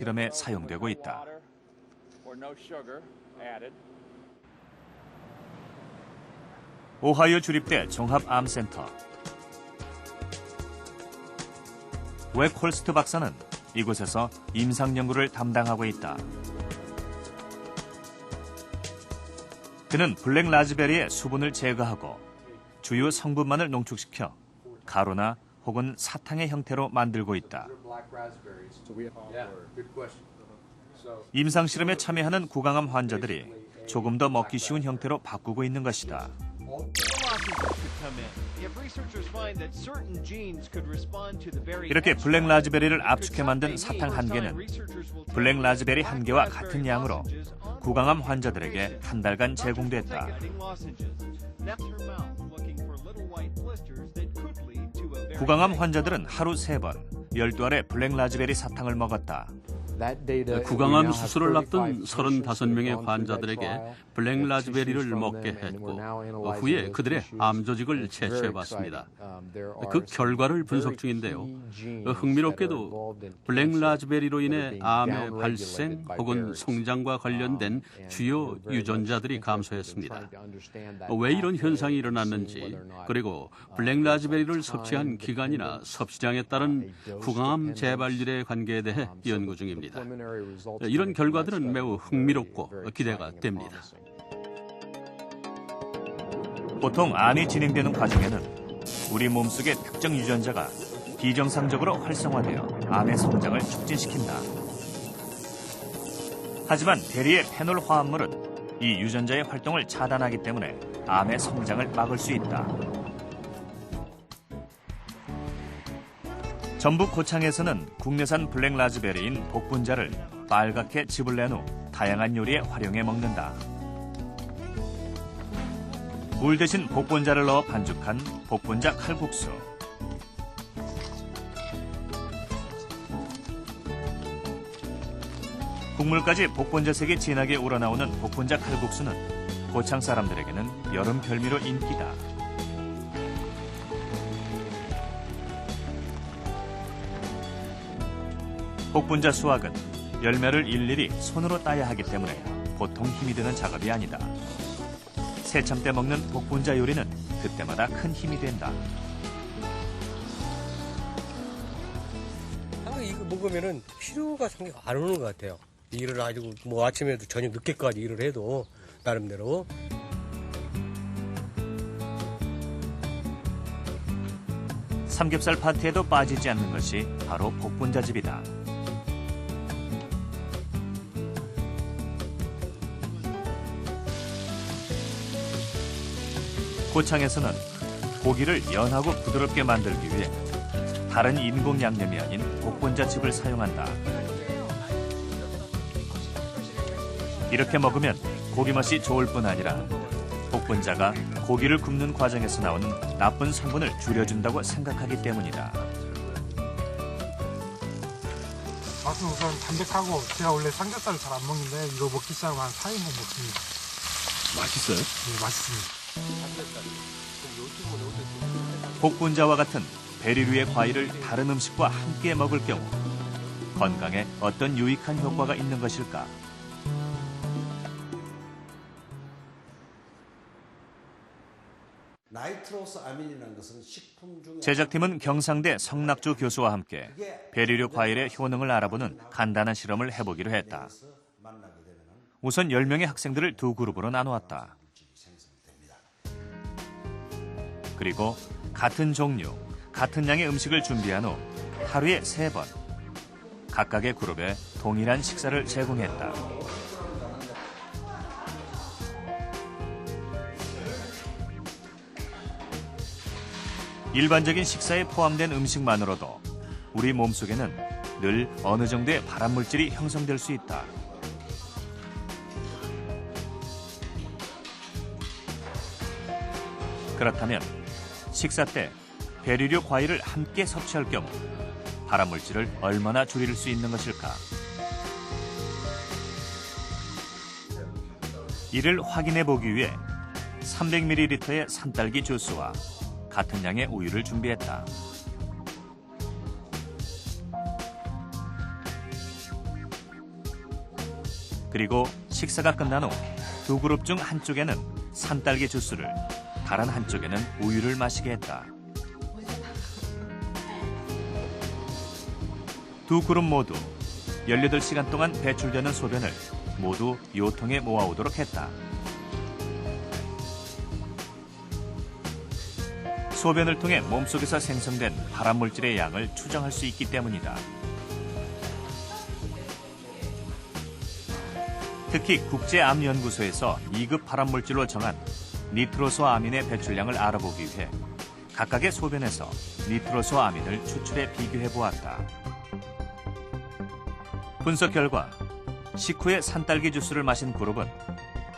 실험에 사용되고 있다. 오하이오 주립대 종합암센터. 웩 홀스트 박사는 이곳에서 임상 연구를 담당하고 있다. 그는 블랙 라즈베리의 수분을 제거하고 주요 성분만을 농축시켜 가루나 혹은 사탕의 형태로 만들고 있다. 임상 실험에 참여하는 구강암 환자들이 조금 더 먹기 쉬운 형태로 바꾸고 있는 것이다. 이렇게 블랙 라즈베리를 압축해 만든 사탕 한 개는 블랙 라즈베리 한 개와 같은 양으로 구강암 환자들에게 한 달간 제공됐다. 구강암 환자들은 하루 3번 12알의 블랙 라즈베리 사탕을 먹었다. 구강암 수술을 앞둔 35명의 환자들에게 블랙 라즈베리를 먹게 했고 후에 그들의 암 조직을 채취해봤습니다. 그 결과를 분석 중인데요. 흥미롭게도 블랙 라즈베리로 인해 암의 발생 혹은 성장과 관련된 주요 유전자들이 감소했습니다. 왜 이런 현상이 일어났는지, 그리고 블랙 라즈베리를 섭취한 기간이나 섭취량에 따른 구강암 재발률의 관계에 대해 연구 중입니다. 이런 결과들은 매우 흥미롭고 기대가 됩니다. 보통 암이 진행되는 과정에는 우리 몸속의 특정 유전자가 비정상적으로 활성화되어 암의 성장을 촉진시킨다. 하지만 대리의 페놀 화합물은 이 유전자의 활동을 차단하기 때문에 암의 성장을 막을 수 있다. 전북 고창에서는 국내산 블랙 라즈베리인 복분자를 빨갛게 즙을 낸 후 다양한 요리에 활용해 먹는다. 물 대신 복분자를 넣어 반죽한 복분자 칼국수. 국물까지 복분자색이 진하게 우러나오는 복분자 칼국수는 고창 사람들에게는 여름 별미로 인기다. 복분자 수확은 열매를 일일이 손으로 따야 하기 때문에 보통 힘이 드는 작업이 아니다. 새참 때 먹는 복분자 요리는 그때마다 큰 힘이 된다. 항상 이거 먹으면은 피로가 상당히 안 오는 것 같아요. 일을 가지고 뭐 아침에도 저녁 늦게까지 일을 해도 나름대로. 삼겹살 파티에도 빠지지 않는 것이 바로 복분자즙이다. 고창에서는 고기를 연하고 부드럽게 만들기 위해 다른 인공 양념이 아닌 복분자즙을 사용한다. 이렇게 먹으면 고기 맛이 좋을 뿐 아니라 복분자가 고기를 굽는 과정에서 나오는 나쁜 성분을 줄여준다고 생각하기 때문이다. 맛은 우선 담백하고, 제가 원래 삼겹살을 잘 안 먹는데 이거 먹기 시작하면 한 4인분 먹습니다. 맛있어요? 네, 맛있습니다. 복분자와 같은 베리류의 과일을 다른 음식과 함께 먹을 경우 건강에 어떤 유익한 효과가 있는 것일까? 나이트로스 아민이라는 것은 식품 중에 제작팀은 경상대 성낙주 교수와 함께 베리류 과일의 효능을 알아보는 간단한 실험을 해보기로 했다. 우선 10명의 학생들을 두 그룹으로 나누었다. 그리고 같은 종류, 같은 양의 음식을 준비한 후 하루에 3번 각각의 그룹에 동일한 식사를 제공했다. 일반적인 식사에 포함된 음식만으로도 우리 몸속에는 늘 어느 정도의 발암물질이 형성될 수 있다. 그렇다면 식사 때 베리류 과일을 함께 섭취할 경우 발암물질을 얼마나 줄일 수 있는 것일까? 이를 확인해 보기 위해 300ml의 산딸기 주스와 같은 양의 우유를 준비했다. 그리고 식사가 끝난 후 두 그룹 중 한쪽에는 산딸기 주스를, 다른 한쪽에는 우유를 마시게 했다. 두 그룹 모두 18시간 동안 배출되는 소변을 모두 요통에 모아오도록 했다. 소변을 통해 몸속에서 생성된 발암물질의 양을 추정할 수 있기 때문이다. 특히 국제암연구소에서 2급 발암물질로 정한 니트로소아민의 배출량을 알아보기 위해 각각의 소변에서 니트로소아민을 추출해 비교해 보았다. 분석 결과 식후에 산딸기 주스를 마신 그룹은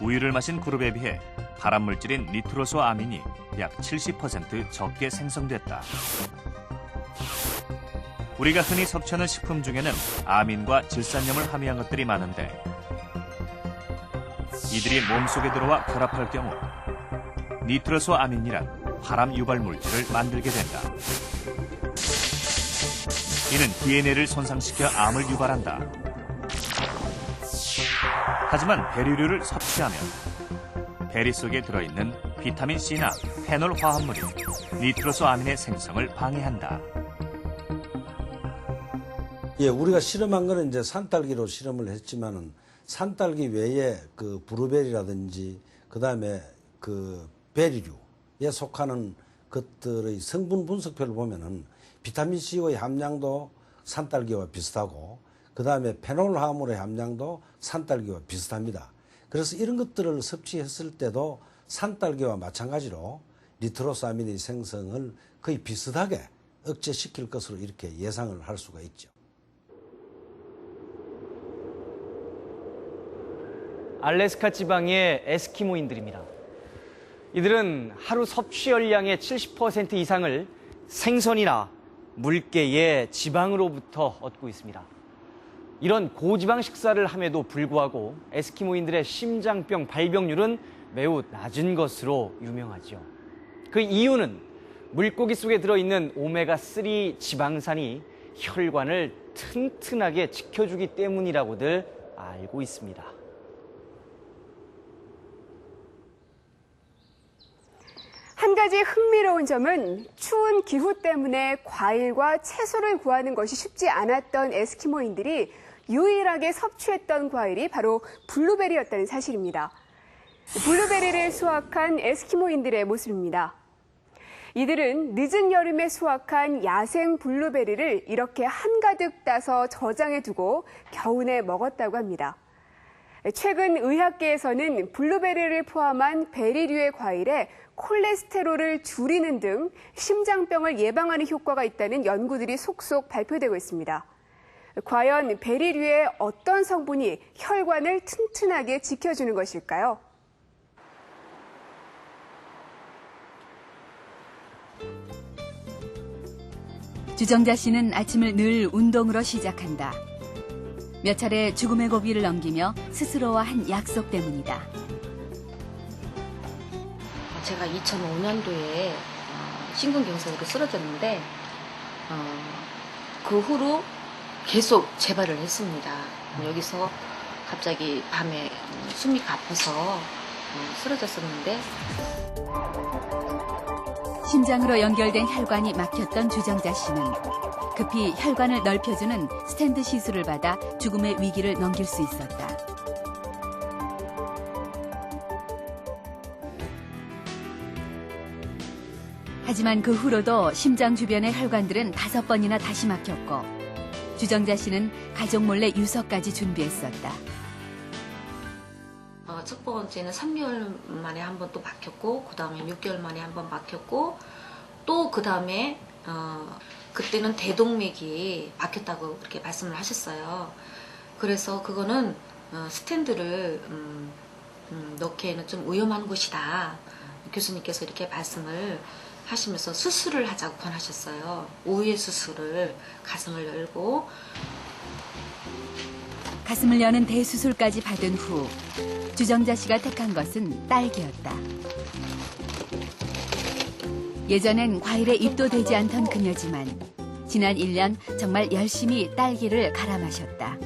우유를 마신 그룹에 비해 발암물질인 니트로소아민이 약 70% 적게 생성됐다. 우리가 흔히 섭취하는 식품 중에는 아민과 질산염을 함유한 것들이 많은데 이들이 몸속에 들어와 결합할 경우 니트로소아민이란 발암 유발 물질을 만들게 된다. 이는 DNA를 손상시켜 암을 유발한다. 하지만 베리류를 섭취하면 베리 속에 들어있는 비타민 C나 페놀 화합물이 니트로소아민의 생성을 방해한다. 예, 우리가 실험한 거는 이제 산딸기로 실험을 했지만은 산딸기 외에 그 블루베리라든지 그다음에 그 베리류에 속하는 것들의 성분 분석표를 보면은 비타민 C의 함량도 산딸기와 비슷하고 그다음에 페놀 화합물의 함량도 산딸기와 비슷합니다. 그래서 이런 것들을 섭취했을 때도 산딸기와 마찬가지로 니트로소아민의 생성을 거의 비슷하게 억제시킬 것으로 이렇게 예상을 할 수가 있죠. 알래스카 지방의 에스키모인들입니다. 이들은 하루 섭취 열량의 70% 이상을 생선이나 물개의 지방으로부터 얻고 있습니다. 이런 고지방 식사를 함에도 불구하고 에스키모인들의 심장병 발병률은 매우 낮은 것으로 유명하죠. 그 이유는 물고기 속에 들어있는 오메가3 지방산이 혈관을 튼튼하게 지켜주기 때문이라고들 알고 있습니다. 한 가지 흥미로운 점은 추운 기후 때문에 과일과 채소를 구하는 것이 쉽지 않았던 에스키모인들이 유일하게 섭취했던 과일이 바로 블루베리였다는 사실입니다. 블루베리를 수확한 에스키모인들의 모습입니다. 이들은 늦은 여름에 수확한 야생 블루베리를 이렇게 한가득 따서 저장해 두고 겨우내 먹었다고 합니다. 최근 의학계에서는 블루베리를 포함한 베리류의 과일에 콜레스테롤을 줄이는 등 심장병을 예방하는 효과가 있다는 연구들이 속속 발표되고 있습니다. 과연 베리류의 어떤 성분이 혈관을 튼튼하게 지켜주는 것일까요? 주정자 씨는 아침을 늘 운동으로 시작한다. 몇 차례 죽음의 고비를 넘기며 스스로와 한 약속 때문이다. 제가 2005년도에 심근경색으로 쓰러졌는데 그 후로 계속 재발을 했습니다. 여기서 갑자기 밤에 숨이 가빠서 쓰러졌었는데 심장으로 연결된 혈관이 막혔던 주정자 씨는 급히 혈관을 넓혀주는 스텐트 시술을 받아 죽음의 위기를 넘길 수 있었다. 하지만 그 후로도 심장 주변의 혈관들은 5번이나 다시 막혔고 주정자 씨는 가족 몰래 유서까지 준비했었다. 첫 번째는 3개월 만에 한 번 또 막혔고 그 다음에 6개월 만에 한 번 막혔고 또 그 다음에 그때는 대동맥이 막혔다고 그렇게 말씀을 하셨어요. 그래서 그거는 스탠드를 넣기에는 좀 위험한 곳이다. 교수님께서 이렇게 말씀을 하시면서 수술을 하자고 권하셨어요. 오해 수술을 가슴을 열고 가슴을 여는 대수술까지 받은 후 주정자 씨가 택한 것은 딸기였다. 예전엔 과일에 입도 되지 않던 그녀지만 지난 1년 정말 열심히 딸기를 갈아 마셨다.